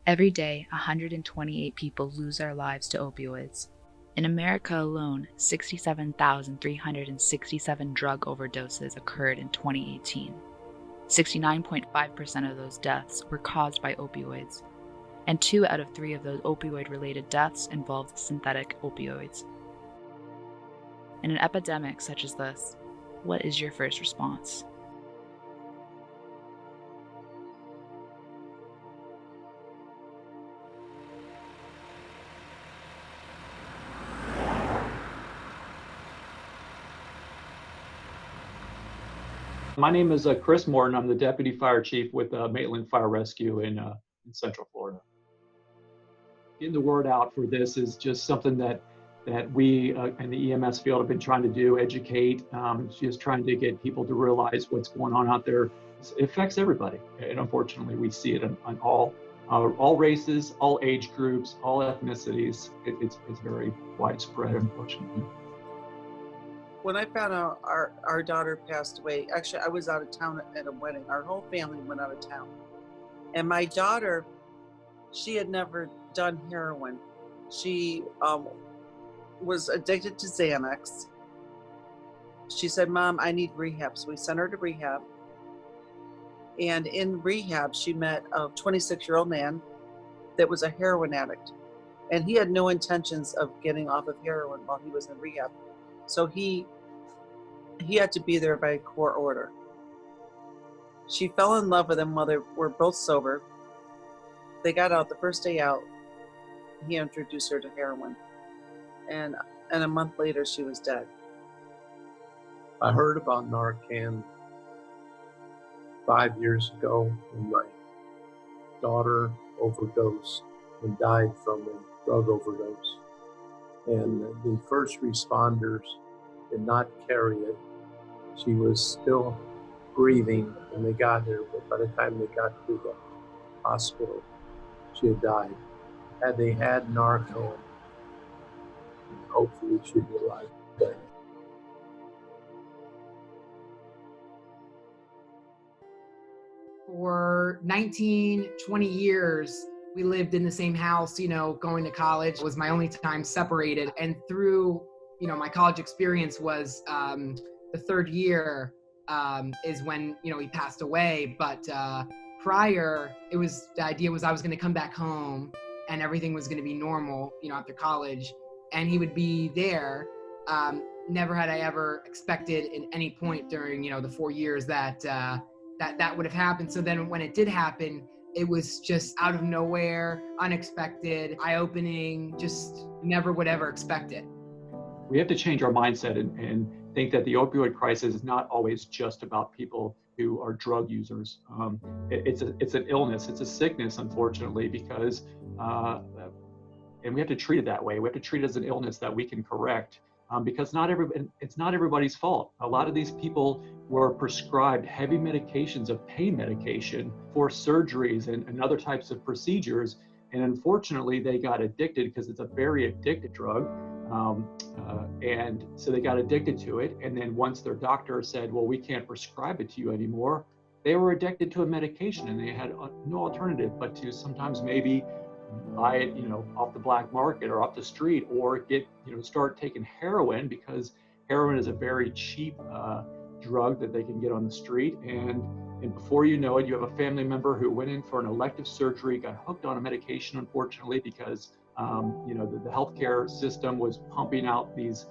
Every day, 128 people lose their lives to opioids. In America alone, 67,367 drug overdoses occurred in 2018. 69.5% of those deaths were caused by opioids, and 2 out of 3 of those opioid-related deaths involved synthetic opioids. In an epidemic such as this, what is your first response? My name is Chris Morton. I'm the Deputy Fire Chief with Maitland Fire Rescue in Central Florida. Getting the word out for this is just something that we in the EMS field have been trying to do, educate, just trying to get people to realize what's going on out there. It affects everybody, and unfortunately we see it on all races, all age groups, all ethnicities. It's very widespread, unfortunately. When I found out our daughter passed away, actually I was out of town at a wedding. Our whole family went out of town. And my daughter, she had never done heroin. She was addicted to Xanax. She said, "Mom, I need rehab." So we sent her to rehab. And in rehab, she met a 26-year-old man that was a heroin addict. And he had no intentions of getting off of heroin while he was in rehab. So he had to be there by court order. She fell in love with him while they were both sober. They got out the first day out. He introduced her to heroin. And a month later, she was dead. I heard about Narcan 5 years ago when my daughter overdosed and died from a drug overdose. And the first responders did not carry it. She was still breathing when they got here, but by the time they got to the hospital, she had died. Had they had Narcan, hopefully she'd be alive today. For 19, 20 years, we lived in the same house, going to college was my only time separated. And through, my college experience was the third year is when, he passed away. But prior, the idea was I was going to come back home and everything was going to be normal, after college. And he would be there. Never had I ever expected at any point during, the 4 years that would have happened. So then when it did happen, it was just out of nowhere, unexpected, eye-opening, just never would ever expect it. We have to change our mindset and think that the opioid crisis is not always just about people who are drug users. It's an illness, it's a sickness, unfortunately, because, and we have to treat it that way. We have to treat it as an illness that we can correct. Because it's not everybody's fault. A lot of these people were prescribed heavy medications of pain medication for surgeries and other types of procedures. And unfortunately, they got addicted because it's a very addictive drug. And so they got addicted to it. And then once their doctor said, well, we can't prescribe it to you anymore, they were addicted to a medication and they had no alternative but to sometimes maybe buy it, off the black market or off the street, or start taking heroin, because heroin is a very cheap drug that they can get on the street. And before you know it, you have a family member who went in for an elective surgery, got hooked on a medication, unfortunately, because the healthcare system was pumping out these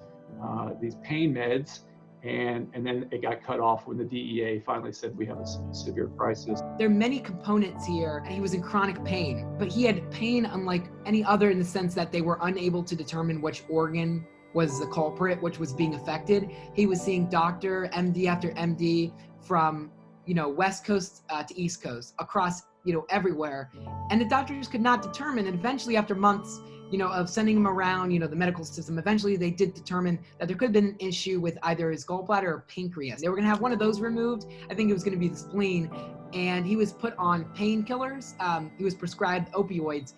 pain meds. And then it got cut off when the DEA finally said we have a severe crisis. There are many components here. He was in chronic pain, but he had pain unlike any other in the sense that they were unable to determine which organ was the culprit, which was being affected. He was seeing doctor, MD after MD from, West Coast to East Coast, across, everywhere. And the doctors could not determine. And eventually, after months, of sending him around, the medical system, eventually they did determine that there could have been an issue with either his gallbladder or pancreas. They were going to have one of those removed. I think it was going to be the spleen. And he was put on painkillers. He was prescribed opioids.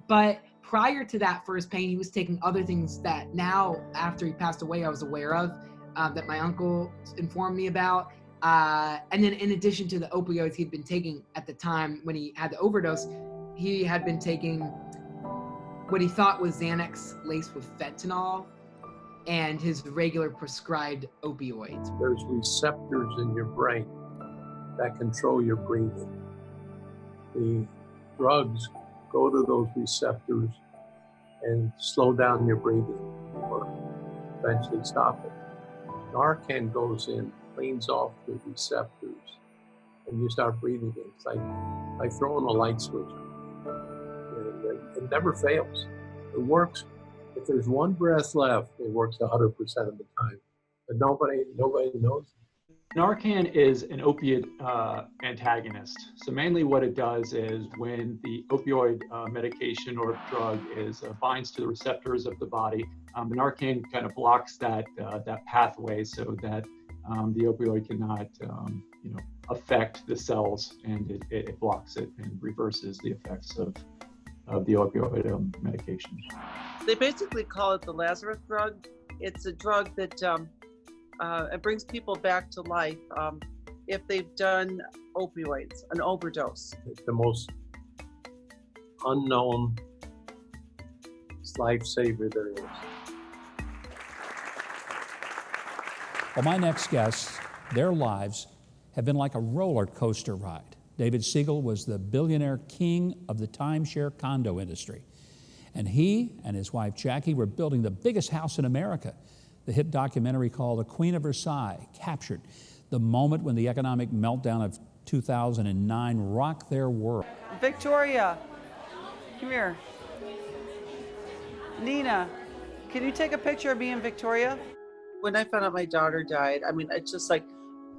But prior to that, for his pain, he was taking other things that now, after he passed away, I was aware of, that my uncle informed me about. And then in addition to the opioids he'd been taking at the time when he had the overdose, He had been taking what he thought was Xanax laced with fentanyl and his regular prescribed opioids. There's receptors in your brain that control your breathing. The drugs go to those receptors and slow down your breathing or eventually stop it. Narcan goes in, cleans off the receptors, and you start breathing again. It's like throwing a light switch on. And it never fails. It works. If there's one breath left, it works 100% of the time. But nobody knows. Narcan is an opiate antagonist. So mainly what it does is when the opioid medication or drug binds to the receptors of the body, the Narcan kind of blocks that pathway so that the opioid cannot affect the cells, and it blocks it and reverses the effects of the opioid medication. They basically call it the Lazarus drug. It's a drug that it brings people back to life if they've done opioids, an overdose. It's the most unknown lifesaver there is. Well, my next guests, their lives have been like a roller coaster ride. David Siegel was the billionaire king of the timeshare condo industry. And he and his wife Jackie were building the biggest house in America. The hit documentary called The Queen of Versailles captured the moment when the economic meltdown of 2009 rocked their world. Victoria, come here. Nina, can you take a picture of me and Victoria? When I found out my daughter died, I mean, it's just like,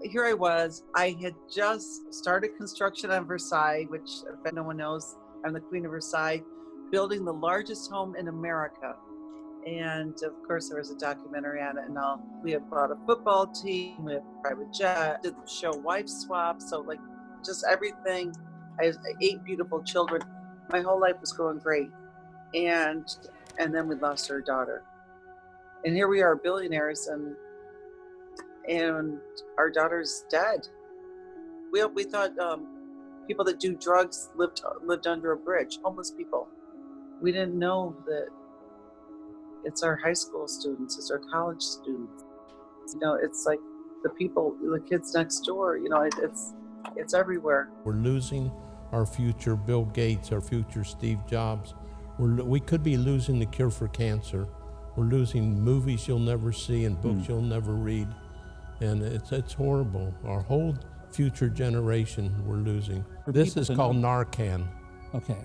here I was. I had just started construction on Versailles, which, if no one knows, I'm the Queen of Versailles, building the largest home in America. And of course, there was a documentary on it and all. We had bought a football team, we had a private jet, did the show Wife Swap. So like just everything. I had 8 beautiful children. My whole life was going great. And then we lost our daughter. And here we are, billionaires, and our daughter's dead. We thought people that do drugs lived under a bridge, homeless people. We didn't know that it's our high school students, it's our college students. It's like the kids next door. It's everywhere. We're losing our future Bill Gates, our future Steve Jobs. We could be losing the cure for cancer. We're losing movies you'll never see and books you'll never read. And it's horrible. Our whole future generation we're losing. This is called Narcan. Okay.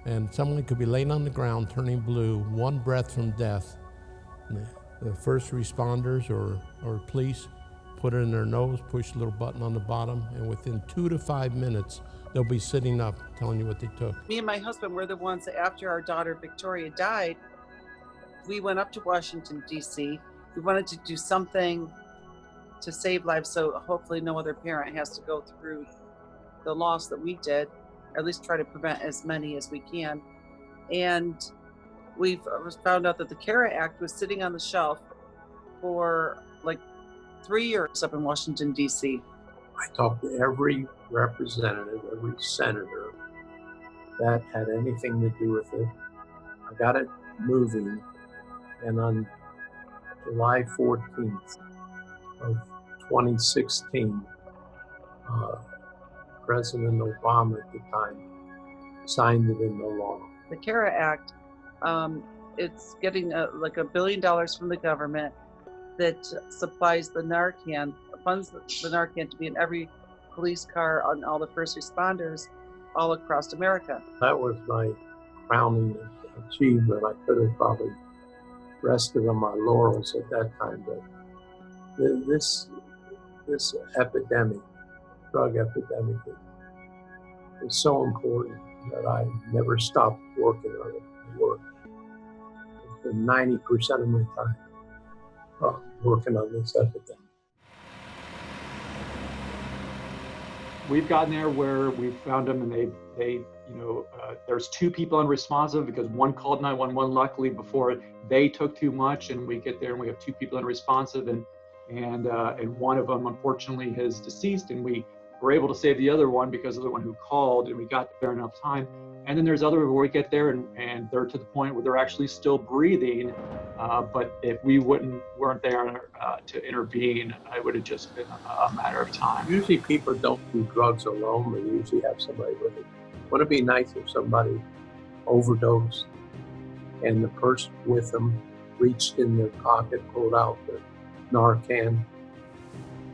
And someone could be laying on the ground, turning blue, one breath from death. The first responders or police put it in their nose, push a little button on the bottom, and within 2 to 5 minutes, they'll be sitting up telling you what they took. Me and my husband were the ones that after our daughter Victoria died, we went up to Washington, D.C. We wanted to do something to save lives, so hopefully no other parent has to go through the loss that we did, or at least try to prevent as many as we can. And we've found out that the CARE Act was sitting on the shelf for like 3 years up in Washington, D.C. I talked to every representative, every senator that had anything to do with it. I got it moving, and on July 14th of 2016, President Obama at the time signed it into law. The CARE Act, it's getting like $1 billion from the government that supplies the Narcan, funds the Narcan to be in every police car, on all the first responders all across America. That was my crowning achievement. I could have probably rested on my laurels at that time, but this epidemic, drug epidemic, is so important that I never stopped working on it. I worked 90% of my time working on this epidemic. We've gotten there where we found them, and there's 2 people unresponsive because one called 911 luckily before they took too much, and we get there and we have 2 people unresponsive, and one of them unfortunately is deceased, and we were able to save the other one because of the one who called, and we got there enough time. And then there's other where we get there and they're to the point where they're actually still breathing. But if we weren't there to intervene, it would have just been a matter of time. Usually people don't do drugs alone. They usually have somebody with them. Wouldn't it be nice if somebody overdosed and the person with them reached in their pocket, pulled out the Narcan,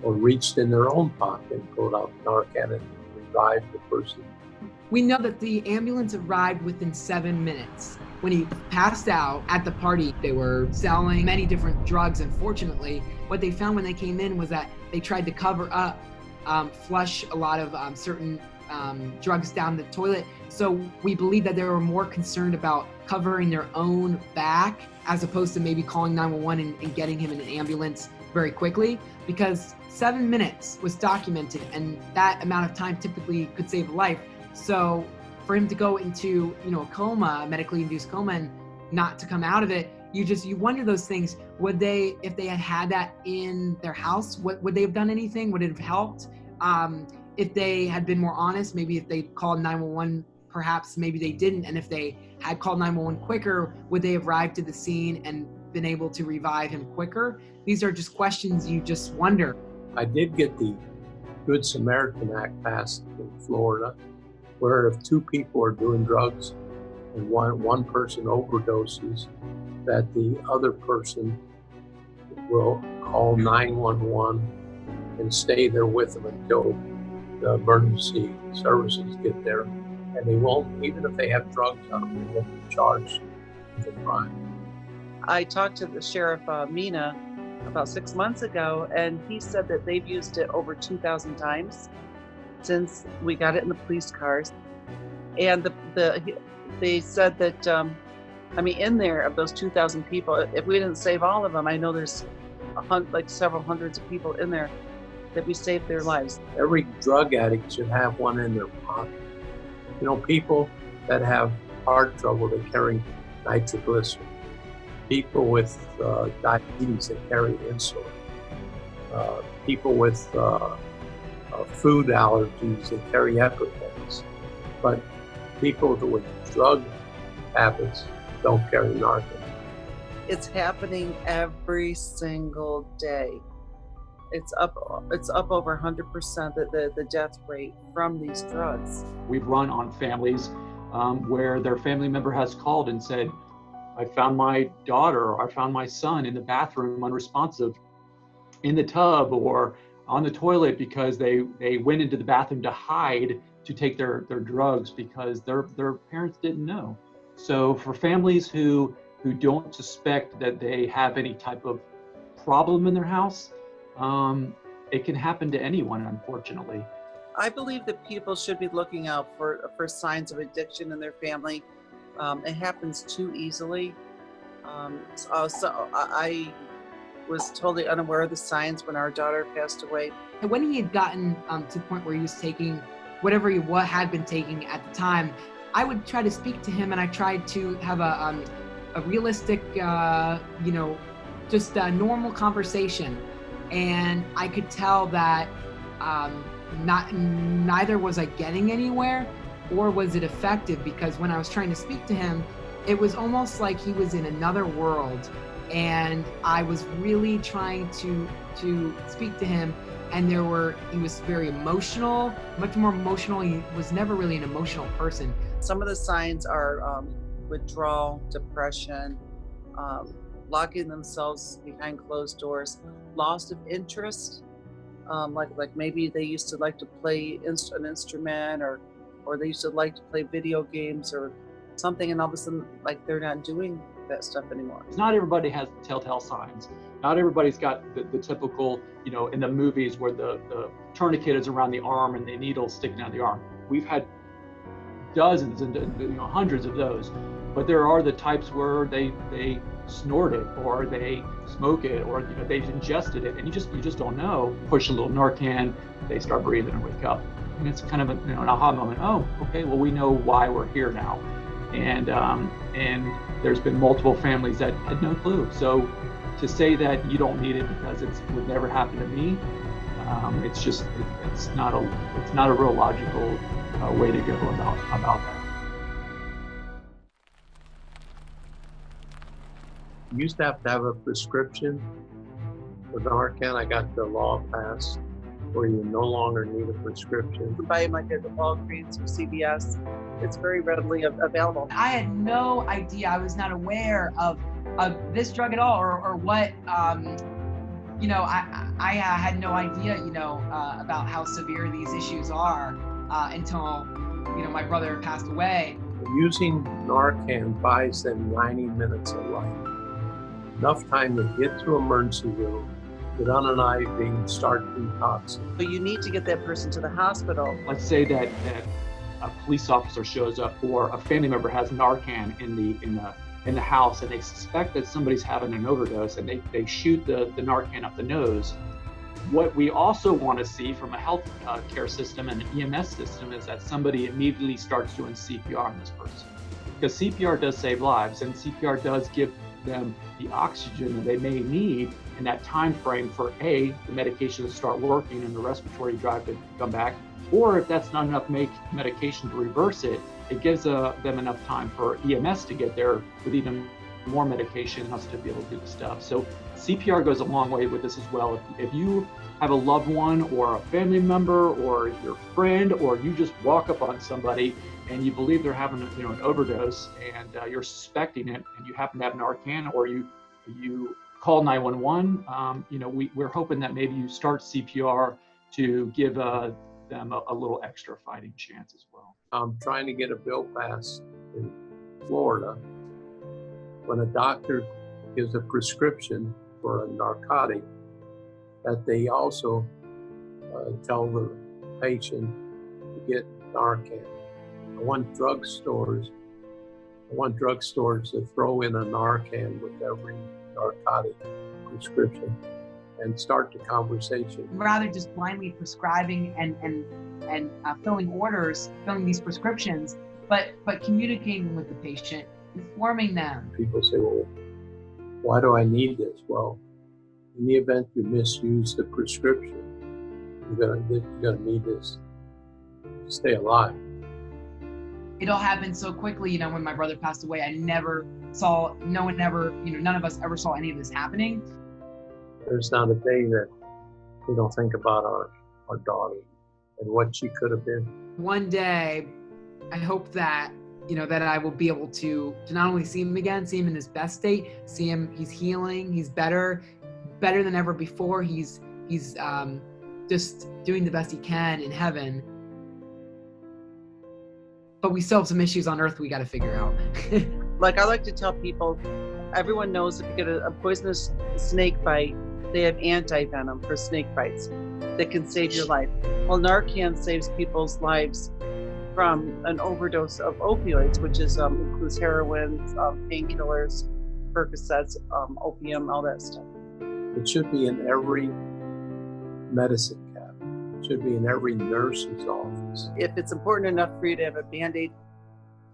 or reached in their own pocket and pulled out the Narcan and revived the person? We know that the ambulance arrived within 7 minutes. When he passed out at the party, they were selling many different drugs. Unfortunately, what they found when they came in was that they tried to cover up, flush a lot of certain drugs down the toilet. So we believe that they were more concerned about covering their own back as opposed to maybe calling 911 and getting him in an ambulance very quickly, because 7 minutes was documented, and that amount of time typically could save a life. So for him to go into, a coma, a medically induced coma, and not to come out of it, you wonder those things. Would they, if they had that in their house, would they have done anything? Would it have helped? If they had been more honest, maybe if they called 911, perhaps maybe they didn't. And if they had called 911 quicker, would they have arrived to the scene and been able to revive him quicker? These are just questions you just wonder. I did get the Good Samaritan Act passed in Florida, where if two people are doing drugs and one person overdoses, that the other person will call 911 and stay there with them until the emergency services get there. And they won't, even if they have drugs on them, they won't be charged with a crime. I talked to the sheriff, Mina, about 6 months ago, and he said that they've used it over 2,000 times since we got it in the police cars. And they said that, in there, of those 2,000 people, if we didn't save all of them, I know there's several hundreds of people in there that we saved their lives. Every drug addict should have one in their pocket. People that have heart trouble, they carry nitroglycerin. People with diabetes, they carry insulin. People with food allergies, they carry EpiPens. But people with drug habits don't carry Narcan. It's happening every single day. It's up over 100% the death rate from these drugs. We've run on families where their family member has called and said, I found my daughter or I found my son in the bathroom unresponsive, in the tub or on the toilet, because they went into the bathroom to hide to take their drugs because their parents didn't know. So for families who don't suspect that they have any type of problem in their house, it can happen to anyone, unfortunately. I believe that people should be looking out for signs of addiction in their family. It happens too easily. So I was totally unaware of the signs when our daughter passed away. And when he had gotten to the point where he was taking whatever he had been taking at the time, I would try to speak to him, and I tried to have a realistic, just a normal conversation. And I could tell that neither was I getting anywhere, or was it effective, because when I was trying to speak to him, it was almost like he was in another world, and I was really trying to speak to him, and he was very emotional, much more emotional. He was never really an emotional person. Some of the signs are withdrawal, depression, locking themselves behind closed doors, loss of interest, like maybe they used to like to play an instrument, or they used to like to play video games or something, and all of a sudden, like, they're not doing that stuff anymore. Not everybody has telltale signs. Not everybody's got the typical, in the movies where the tourniquet is around the arm and the needle sticking out the arm. We've had dozens and hundreds of those, but there are the types where they snort it, or they smoke it, or they've ingested it, and you just don't know. Push a little Narcan, they start breathing and wake up. And it's kind of an aha moment. Oh, okay, well, we know why we're here now. And there's been multiple families that had no clue. So to say that you don't need it because it would never happen to me, it's not a real logical way to go about that. You used to have a prescription for Narcan. I got the law passed where you no longer need a prescription. You can buy them like at the Walgreens or CVS. It's very readily available. I had no idea. I was not aware of this drug at all, or what. I had no idea, about how severe these issues are until, my brother passed away. Using Narcan buys them 90 minutes of life. Enough time to get to emergency room, get on an IV, and start detoxing. But you need to get that person to the hospital. Let's say that a police officer shows up or a family member has Narcan in the house, and they suspect that somebody's having an overdose, and they shoot the Narcan up the nose. What we also want to see from a health care system and an EMS system is that somebody immediately starts doing CPR on this person. Because CPR does save lives, and CPR does give them the oxygen that they may need in that time frame for the medication to start working and the respiratory drive to come back. Or if that's not enough medication to reverse it, it gives them enough time for EMS to get there with even more medication us to be able to do the stuff. So CPR goes a long way with this as well. If you have a loved one or a family member or your friend, or you just walk up on somebody and you believe they're having an overdose, and you're suspecting it, and you happen to have Narcan, or you call 911, we're hoping that maybe you start CPR to give them a little extra fighting chance as well. I'm trying to get a bill passed in Florida. When a doctor gives a prescription for a narcotic, that they also tell the patient to get Narcan. I want drugstores to throw in a Narcan with every narcotic prescription and start the conversation. Rather just blindly prescribing and filling orders, filling these prescriptions, but communicating with the patient, informing them. People say, well, why do I need this? Well, in the event you misuse the prescription, you're gonna need this to stay alive. It all happened so quickly, when my brother passed away. I never saw, none of us ever saw any of this happening. There's not a day that we don't think about our daughter and what she could have been. One day, I hope that, that I will be able to not only see him again, see him in his best state, see him, he's healing, he's better than ever before. He's just doing the best he can in heaven. But we still have some issues on earth we got to figure out. Like I like to tell people, everyone knows if you get a poisonous snake bite, they have anti-venom for snake bites that can save your life. Well, Narcan saves people's lives from an overdose of opioids, which is includes heroin, painkillers, Percocets, opium, all that stuff. It should be in every medicine cabinet. It should be in every nurse's office. If it's important enough for you to have a Band-Aid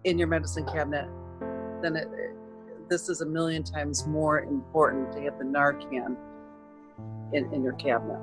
in your medicine cabinet, then this is a million times more important to have the Narcan in your cabinet.